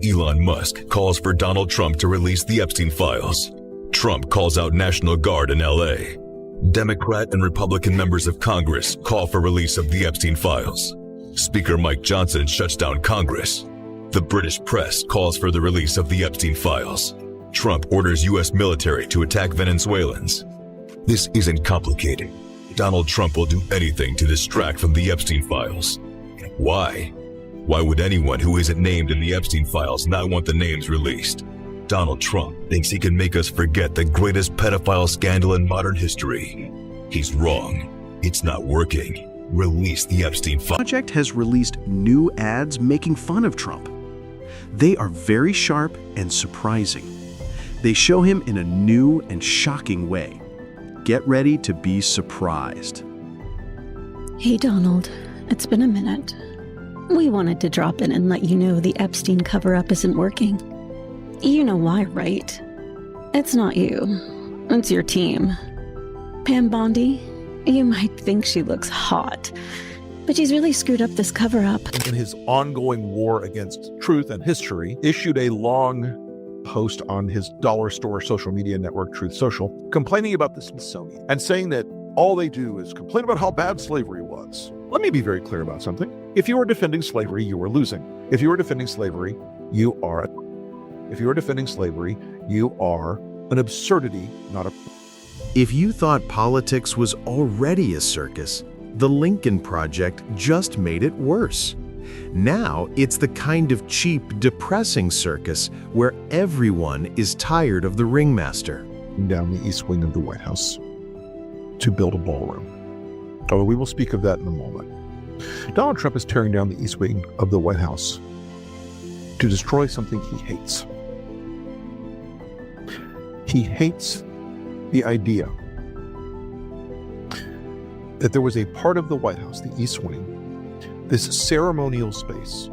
Elon Musk calls for Donald Trump to release the Epstein files. Trump calls out National Guard in LA. Democrat and Republican members of Congress call for release of the Epstein files. Speaker Mike Johnson shuts down Congress. The British press calls for the release of the Epstein files. Trump orders U.S. military to attack Venezuelans. This isn't complicated. Donald Trump will do anything to distract from the Epstein files. Why? Why would anyone who isn't named in the Epstein files not want the names released? Donald Trump thinks he can make us forget the greatest pedophile scandal in modern history. He's wrong. It's not working. Release the Epstein files. The project has released new ads making fun of Trump. They are very sharp and surprising. They show him in a new and shocking way. Get ready to be surprised. Hey Donald, it's been a minute. We wanted to drop in and let you know the Epstein cover-up isn't working. You know why, right? It's not you. It's your team. Pam Bondi, you might think she looks hot, but she's really screwed up this cover-up. In his ongoing war against truth and history, issued a long post on his dollar store social media network, Truth Social, complaining about the Smithsonian and saying that all they do is complain about how bad slavery was. Let me be very clear about something. If you are defending slavery, you are losing. If you are defending slavery, you are an absurdity, not a... If you thought politics was already a circus, the Lincoln Project just made it worse. Now it's the kind of cheap, depressing circus where everyone is tired of the ringmaster. Down the east wing of the White House to build a ballroom. Although we will speak of that in a moment. Donald Trump is tearing down the east wing of the White House to destroy something he hates. He hates the idea that there was a part of the White House, the East Wing, this ceremonial space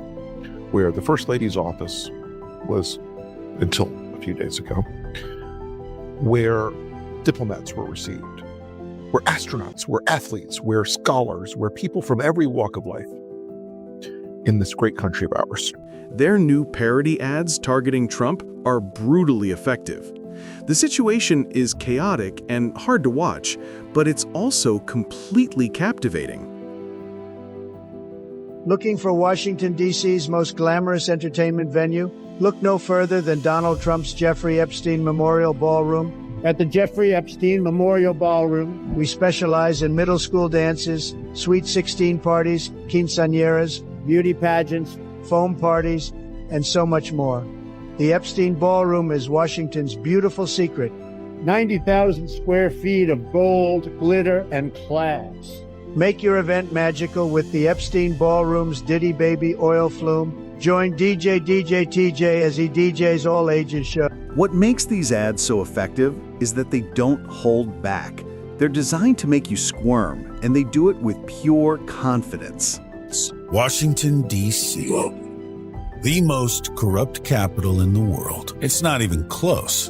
where the First Lady's office was until a few days ago, where diplomats were received, where astronauts, where athletes, where scholars, where people from every walk of life in this great country of ours. Their new parody ads targeting Trump are brutally effective. The situation is chaotic and hard to watch, but it's also completely captivating. Looking for Washington, D.C.'s most glamorous entertainment venue? Look no further than Donald Trump's Jeffrey Epstein Memorial Ballroom. At the Jeffrey Epstein Memorial Ballroom, we specialize in middle school dances, sweet 16 parties, quinceañeras, beauty pageants, foam parties, and so much more. The Epstein Ballroom is Washington's beautiful secret. 90,000 square feet of gold, glitter, and class. Make your event magical with the Epstein Ballroom's Diddy Baby Oil Flume. Join DJ TJ as he DJs all ages show. What makes these ads so effective is that they don't hold back. They're designed to make you squirm, and they do it with pure confidence. Washington, D.C., the most corrupt capital in the world. It's not even close.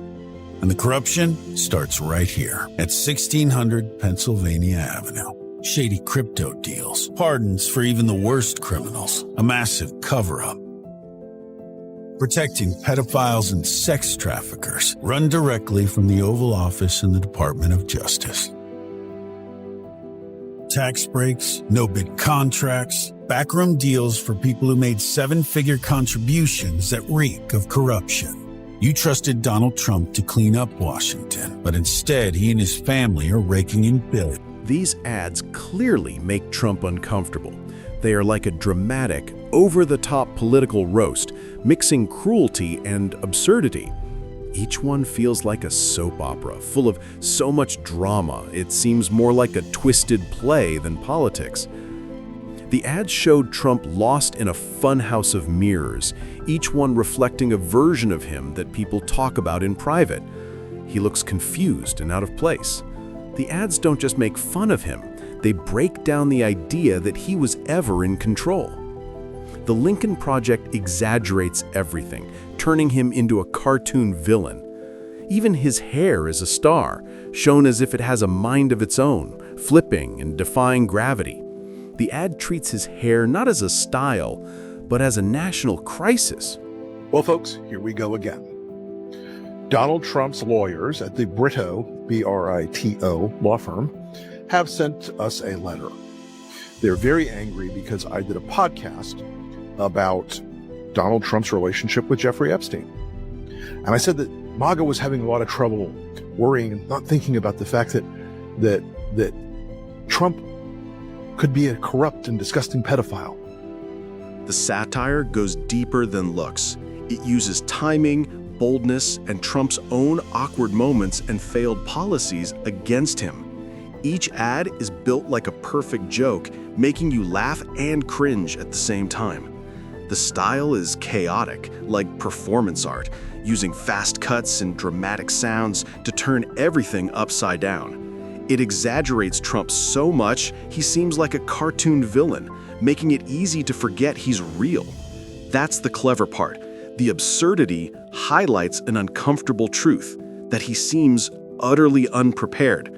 And the corruption starts right here at 1600 Pennsylvania Avenue. Shady crypto deals, pardons for even the worst criminals, a massive cover-up. Protecting pedophiles and sex traffickers, run directly from the Oval Office in the Department of Justice. Tax breaks, no-bid contracts, backroom deals for people who made seven-figure contributions that reek of corruption. You trusted Donald Trump to clean up Washington, but instead he and his family are raking in billions. These ads clearly make Trump uncomfortable. They are like a dramatic, over-the-top political roast, mixing cruelty and absurdity. Each one feels like a soap opera, full of so much drama, it seems more like a twisted play than politics. The ads showed Trump lost in a funhouse of mirrors, each one reflecting a version of him that people talk about in private. He looks confused and out of place. The ads don't just make fun of him, they break down the idea that he was ever in control. The Lincoln Project exaggerates everything, turning him into a cartoon villain. Even his hair is a star, shown as if it has a mind of its own, flipping and defying gravity. The ad treats his hair not as a style, but as a national crisis. Well, folks, here we go again. Donald Trump's lawyers at the Brito, B-R-I-T-O law firm, have sent us a letter. They're very angry because I did a podcast about Donald Trump's relationship with Jeffrey Epstein. And I said that MAGA was having a lot of trouble worrying and not thinking about the fact that Trump could be a corrupt and disgusting pedophile. The satire goes deeper than looks. It uses timing, boldness, and Trump's own awkward moments and failed policies against him. Each ad is built like a perfect joke, making you laugh and cringe at the same time. The style is chaotic, like performance art, using fast cuts and dramatic sounds to turn everything upside down. It exaggerates Trump so much he seems like a cartoon villain, making it easy to forget he's real. That's the clever part. The absurdity highlights an uncomfortable truth, that he seems utterly unprepared.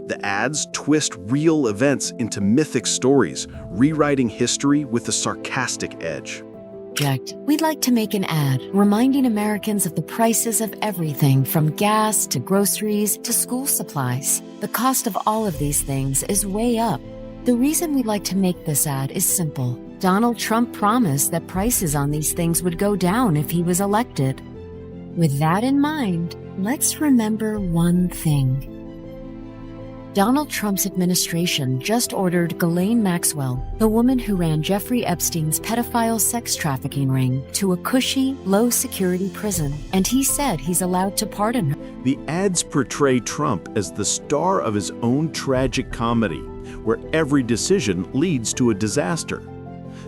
The ads twist real events into mythic stories, rewriting history with a sarcastic edge. We'd like to make an ad reminding Americans of the prices of everything from gas to groceries to school supplies. The cost of all of these things is way up. The reason we'd like to make this ad is simple. Donald Trump promised that prices on these things would go down if he was elected. With that in mind, let's remember one thing. Donald Trump's administration just ordered Ghislaine Maxwell, the woman who ran Jeffrey Epstein's pedophile sex trafficking ring, to a cushy, low-security prison, and he said he's allowed to pardon her. The ads portray Trump as the star of his own tragic comedy, where every decision leads to a disaster.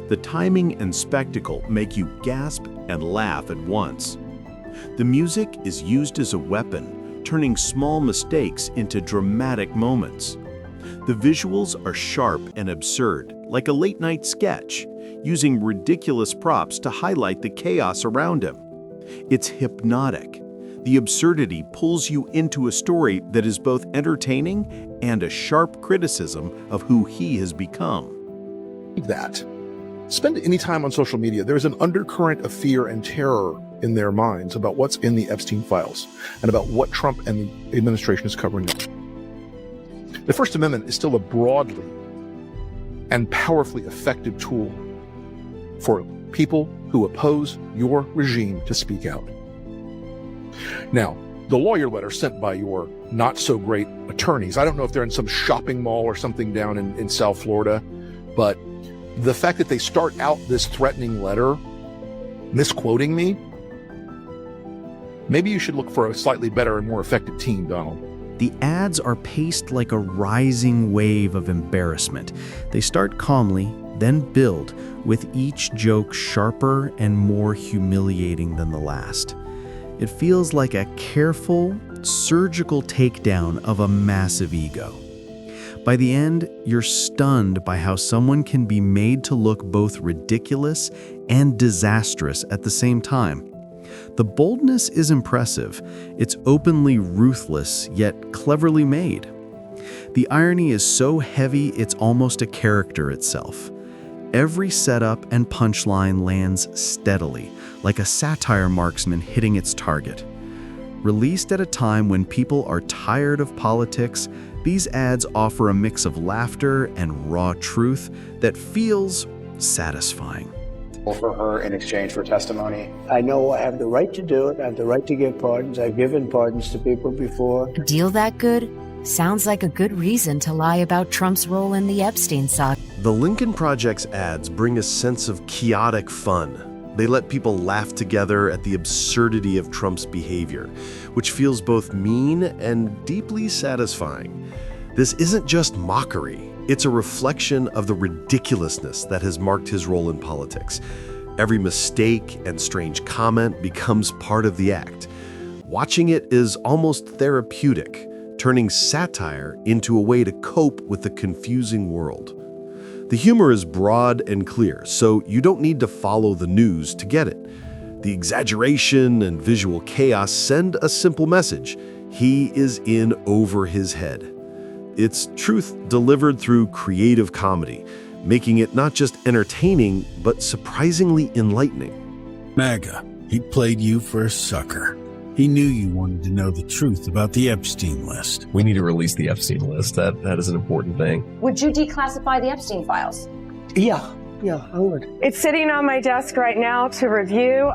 The timing and spectacle make you gasp and laugh at once. The music is used as a weapon, turning small mistakes into dramatic moments. The visuals are sharp and absurd, like a late-night sketch, using ridiculous props to highlight the chaos around him. It's hypnotic. The absurdity pulls you into a story that is both entertaining and a sharp criticism of who he has become. That. Spend any time on social media. There's an undercurrent of fear and terror in their minds about what's in the Epstein files and about what Trump and the administration is covering up. The First Amendment is still a broadly and powerfully effective tool for people who oppose your regime to speak out. Now, the lawyer letter sent by your not-so-great attorneys, I don't know if they're in some shopping mall or something down in South Florida, but the fact that they start out this threatening letter misquoting me, maybe you should look for a slightly better and more effective team, Donald. The ads are paced like a rising wave of embarrassment. They start calmly, then build, with each joke sharper and more humiliating than the last. It feels like a careful, surgical takedown of a massive ego. By the end, you're stunned by how someone can be made to look both ridiculous and disastrous at the same time. The boldness is impressive. It's openly ruthless, yet cleverly made. The irony is so heavy it's almost a character itself. Every setup and punchline lands steadily, like a satire marksman hitting its target. Released at a time when people are tired of politics, these ads offer a mix of laughter and raw truth that feels satisfying. For her in exchange for testimony. I know I have the right to do it. I have the right to give pardons. I've given pardons to people before. A deal that good? Sounds like a good reason to lie about Trump's role in the Epstein saga. The Lincoln Project's ads bring a sense of chaotic fun. They let people laugh together at the absurdity of Trump's behavior, which feels both mean and deeply satisfying. This isn't just mockery. It's a reflection of the ridiculousness that has marked his role in politics. Every mistake and strange comment becomes part of the act. Watching it is almost therapeutic, turning satire into a way to cope with the confusing world. The humor is broad and clear, so you don't need to follow the news to get it. The exaggeration and visual chaos send a simple message: he is in over his head. It's truth delivered through creative comedy, making it not just entertaining, but surprisingly enlightening. MAGA, He played you for a sucker. He knew you wanted to know the truth about the Epstein list. We need to release the Epstein list. That is an important thing. Would you declassify the Epstein files? Yeah, I would. It's sitting on my desk right now to review.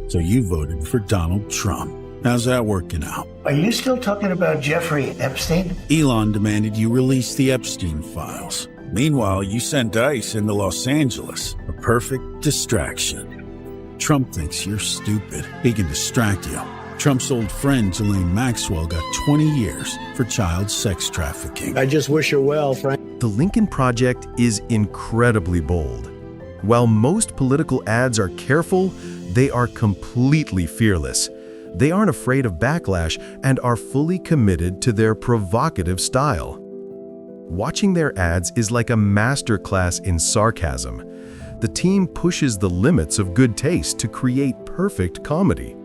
So you voted for Donald Trump. How's that working out? Are you still talking about Jeffrey Epstein? Elon demanded you release the Epstein files. Meanwhile, you sent ICE into Los Angeles. A perfect distraction. Trump thinks you're stupid. He can distract you. Trump's old friend, Ghislaine Maxwell, got 20 years for child sex trafficking. I just wish her well, Frank. The Lincoln Project is incredibly bold. While most political ads are careful, they are completely fearless. They aren't afraid of backlash and are fully committed to their provocative style. Watching their ads is like a masterclass in sarcasm. The team pushes the limits of good taste to create perfect comedy.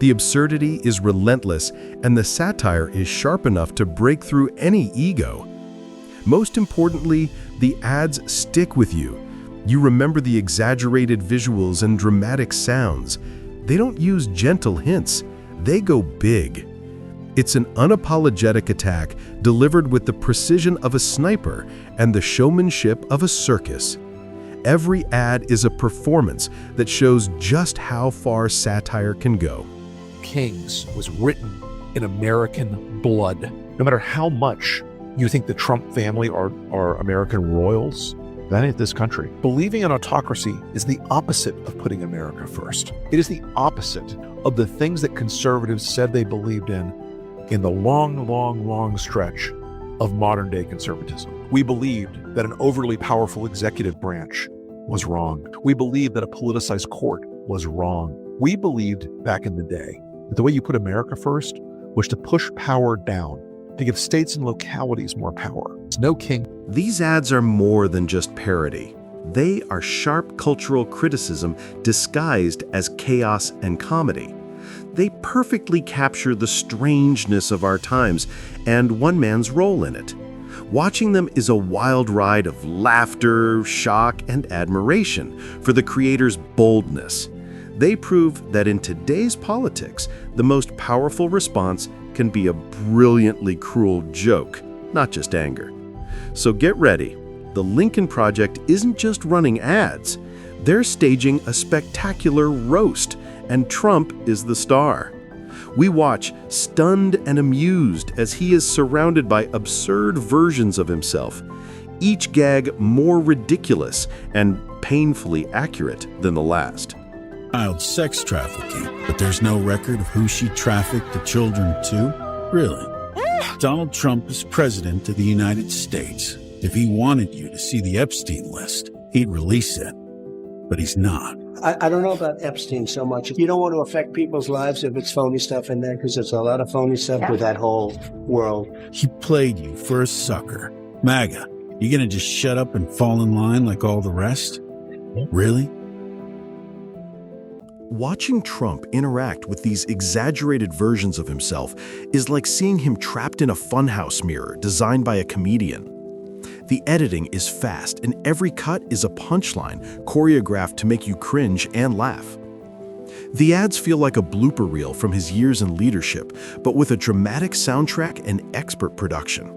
The absurdity is relentless, and the satire is sharp enough to break through any ego. Most importantly, the ads stick with you. You remember the exaggerated visuals and dramatic sounds. They don't use gentle hints. They go big. It's an unapologetic attack delivered with the precision of a sniper and the showmanship of a circus. Every ad is a performance that shows just how far satire can go. Kings was written in American blood. No matter how much you think the Trump family are American royals, that ain't this country. Believing in autocracy is the opposite of putting America first. It is the opposite of the things that conservatives said they believed in the long stretch of modern day conservatism. We believed that an overly powerful executive branch was wrong. We believed that a politicized court was wrong. We believed back in the day that the way you put America first was to push power down, to give states and localities more power. There's no king. These ads are more than just parody. They are sharp cultural criticism disguised as chaos and comedy. They perfectly capture the strangeness of our times and one man's role in it. Watching them is a wild ride of laughter, shock, and admiration for the creators' boldness. They prove that in today's politics, the most powerful response can be a brilliantly cruel joke, not just anger. So get ready. The Lincoln Project isn't just running ads. They're staging a spectacular roast, and Trump is the star. We watch, stunned and amused, as he is surrounded by absurd versions of himself, each gag more ridiculous and painfully accurate than the last. Child sex trafficking, but there's no record of who she trafficked the children to? Really? Donald Trump is president of the United States. If he wanted you to see the Epstein list, he'd release it. But he's not. I don't know about Epstein so much. You don't want to affect people's lives if it's phony stuff in there, because there's a lot of phony stuff with that whole world. He played you for a sucker. MAGA, you gonna just shut up and fall in line like all the rest? Really? Watching Trump interact with these exaggerated versions of himself is like seeing him trapped in a funhouse mirror designed by a comedian. The editing is fast, and every cut is a punchline choreographed to make you cringe and laugh. The ads feel like a blooper reel from his years in leadership, but with a dramatic soundtrack and expert production.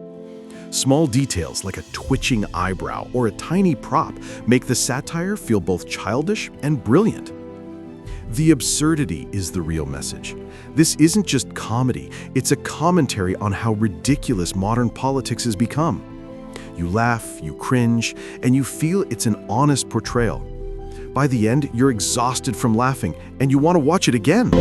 Small details like a twitching eyebrow or a tiny prop make the satire feel both childish and brilliant. The absurdity is the real message. This isn't just comedy, it's a commentary on how ridiculous modern politics has become. You laugh, you cringe, and you feel it's an honest portrayal. By the end, you're exhausted from laughing, and you want to watch it again.